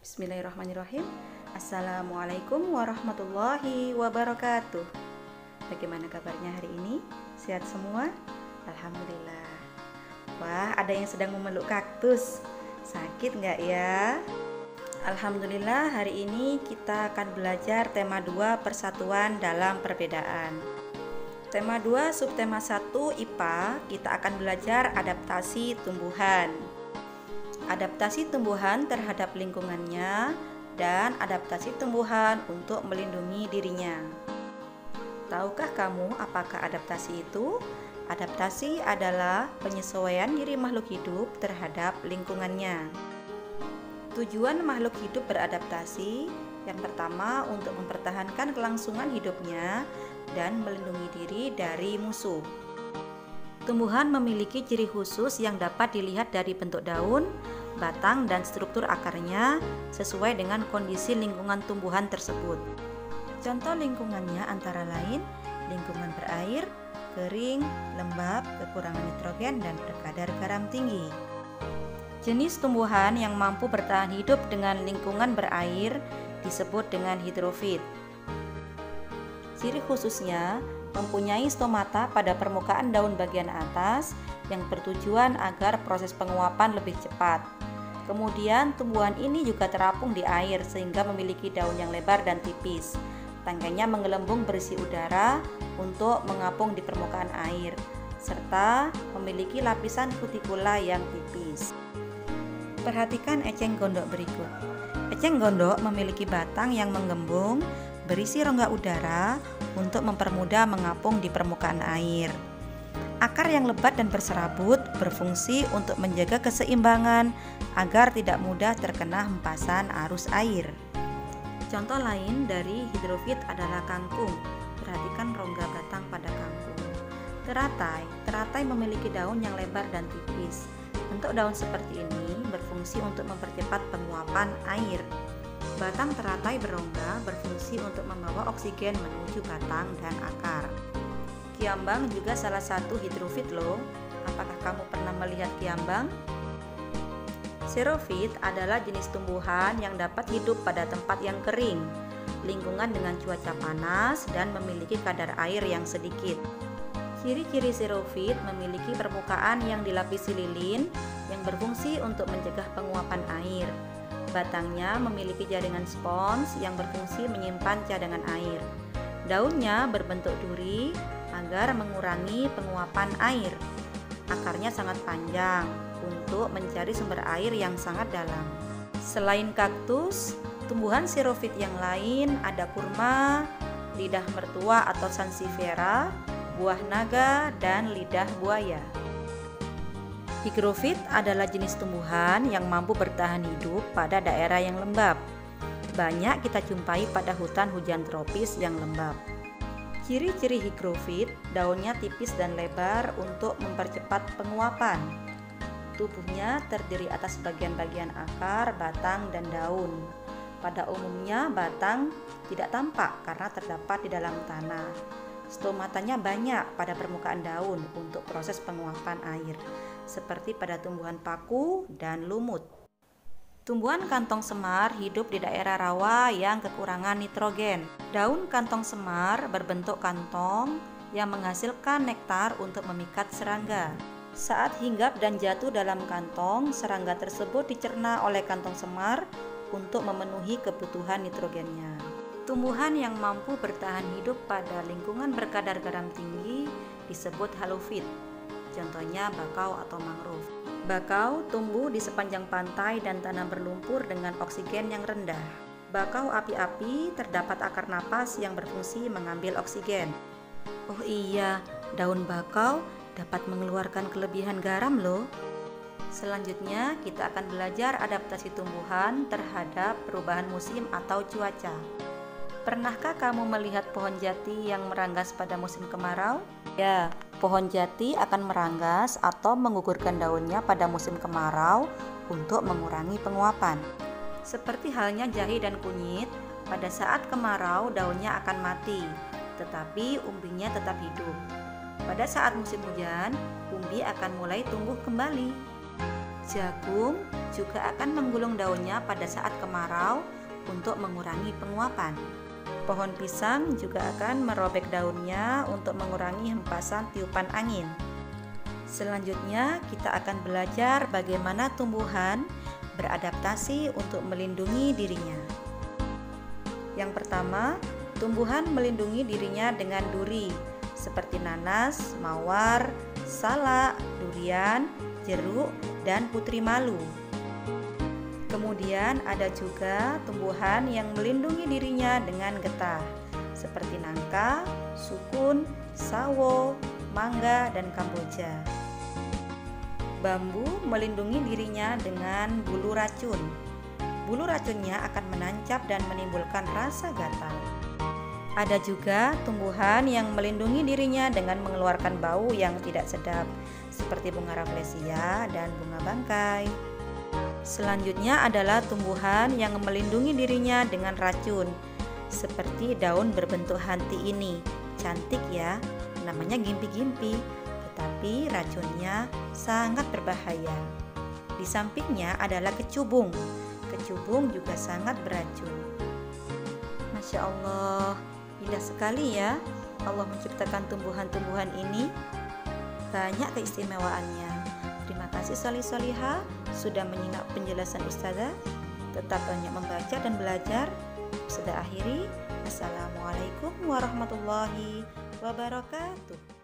Bismillahirrahmanirrahim. Assalamualaikum warahmatullahi wabarakatuh. Bagaimana kabarnya hari ini? Sehat semua? Alhamdulillah. Wah, ada yang sedang memeluk kaktus. Sakit nggak ya? Alhamdulillah, hari ini kita akan belajar tema 2 persatuan dalam perbedaan. Tema 2 subtema 1 IPA, kita akan belajar adaptasi tumbuhan. Adaptasi tumbuhan terhadap lingkungannya dan adaptasi tumbuhan untuk melindungi dirinya. Tahukah kamu apakah adaptasi itu? Adaptasi adalah penyesuaian diri makhluk hidup terhadap lingkungannya. Tujuan makhluk hidup beradaptasi yang pertama untuk mempertahankan kelangsungan hidupnya dan melindungi diri dari musuh. Tumbuhan memiliki ciri khusus yang dapat dilihat dari bentuk daun, batang, dan struktur akarnya sesuai dengan kondisi lingkungan tumbuhan tersebut. Contoh lingkungannya antara lain lingkungan berair, kering, lembab, kekurangan nitrogen, dan berkadar garam tinggi. Jenis tumbuhan yang mampu bertahan hidup dengan lingkungan berair disebut dengan hidrofit. Ciri khususnya mempunyai stomata pada permukaan daun bagian atas yang bertujuan agar proses penguapan lebih cepat. Kemudian tumbuhan ini juga terapung di air sehingga memiliki daun yang lebar dan tipis. Tangkainya menggelembung berisi udara untuk mengapung di permukaan air, serta memiliki lapisan kutikula yang tipis. Perhatikan eceng gondok berikut. Eceng gondok memiliki batang yang menggembung berisi rongga udara untuk mempermudah mengapung di permukaan air. Akar yang lebat dan berserabut berfungsi untuk menjaga keseimbangan agar tidak mudah terkena hempasan arus air. Contoh lain dari hidrofit adalah kangkung. Perhatikan rongga batang pada kangkung. Teratai memiliki daun yang lebar dan tipis. Bentuk daun seperti ini berfungsi untuk mempercepat penguapan air. Batang teratai berongga berfungsi untuk membawa oksigen menuju batang dan akar. Kiambang juga salah satu hidrofit loh. Apakah kamu pernah melihat kiambang? Xerophyt adalah jenis tumbuhan yang dapat hidup pada tempat yang kering, lingkungan dengan cuaca panas, dan memiliki kadar air yang sedikit. Ciri-ciri xerophyt memiliki permukaan yang dilapisi lilin yang berfungsi untuk mencegah penguapan air. Batangnya memiliki jaringan spons yang berfungsi menyimpan cadangan air. Daunnya berbentuk duri agar mengurangi penguapan air. Akarnya sangat panjang untuk mencari sumber air yang sangat dalam. Selain kaktus, tumbuhan xerophyt yang lain ada kurma, lidah mertua atau sansevieria, buah naga, dan lidah buaya. Higrofit adalah jenis tumbuhan yang mampu bertahan hidup pada daerah yang lembab. Banyak kita jumpai pada hutan hujan tropis yang lembab. Ciri-ciri higrofit, daunnya tipis dan lebar untuk mempercepat penguapan. Tubuhnya terdiri atas bagian-bagian akar, batang, dan daun. Pada umumnya batang tidak tampak karena terdapat di dalam tanah. Stomatanya banyak pada permukaan daun untuk proses penguapan air, seperti pada tumbuhan paku dan lumut. Tumbuhan kantong semar hidup di daerah rawa yang kekurangan nitrogen. Daun kantong semar berbentuk kantong yang menghasilkan nektar untuk memikat serangga. Saat hinggap dan jatuh dalam kantong, serangga tersebut dicerna oleh kantong semar untuk memenuhi kebutuhan nitrogennya. Tumbuhan yang mampu bertahan hidup pada lingkungan berkadar garam tinggi disebut halofit. Contohnya bakau atau mangrove. Bakau tumbuh di sepanjang pantai dan tanah berlumpur dengan oksigen yang rendah. Bakau api-api terdapat akar napas yang berfungsi mengambil oksigen. Oh iya, daun bakau dapat mengeluarkan kelebihan garam loh. Selanjutnya kita akan belajar adaptasi tumbuhan terhadap perubahan musim atau cuaca. Pernahkah kamu melihat pohon jati yang meranggas pada musim kemarau? Ya, pohon jati akan meranggas atau menggugurkan daunnya pada musim kemarau untuk mengurangi penguapan. Seperti halnya jahe dan kunyit, pada saat kemarau daunnya akan mati, tetapi umbinya tetap hidup. Pada saat musim hujan, umbi akan mulai tumbuh kembali. Jagung juga akan menggulung daunnya pada saat kemarau untuk mengurangi penguapan. Pohon pisang juga akan merobek daunnya untuk mengurangi hempasan tiupan angin. Selanjutnya, kita akan belajar bagaimana tumbuhan beradaptasi untuk melindungi dirinya. Yang pertama, tumbuhan melindungi dirinya dengan duri, seperti nanas, mawar, salak, durian, jeruk, dan putri malu. Kemudian ada juga tumbuhan yang melindungi dirinya dengan getah, seperti nangka, sukun, sawo, mangga, dan kamboja. Bambu melindungi dirinya dengan bulu racun. Bulu racunnya akan menancap dan menimbulkan rasa gatal. Ada juga tumbuhan yang melindungi dirinya dengan mengeluarkan bau yang tidak sedap, seperti bunga rafflesia dan bunga bangkai. Selanjutnya adalah tumbuhan yang melindungi dirinya dengan racun, seperti daun berbentuk hanti ini. Cantik ya, namanya gimpi-gimpi, tetapi racunnya sangat berbahaya. Di sampingnya adalah kecubung. Kecubung juga sangat beracun. Masya Allah, indah sekali ya Allah menciptakan tumbuhan-tumbuhan ini. Banyak keistimewaannya. Terima kasih Solih-Solihah sudah menyimak penjelasan Ustazah. Tetap banyak membaca dan belajar. Sudah akhiri. Assalamualaikum warahmatullahi wabarakatuh.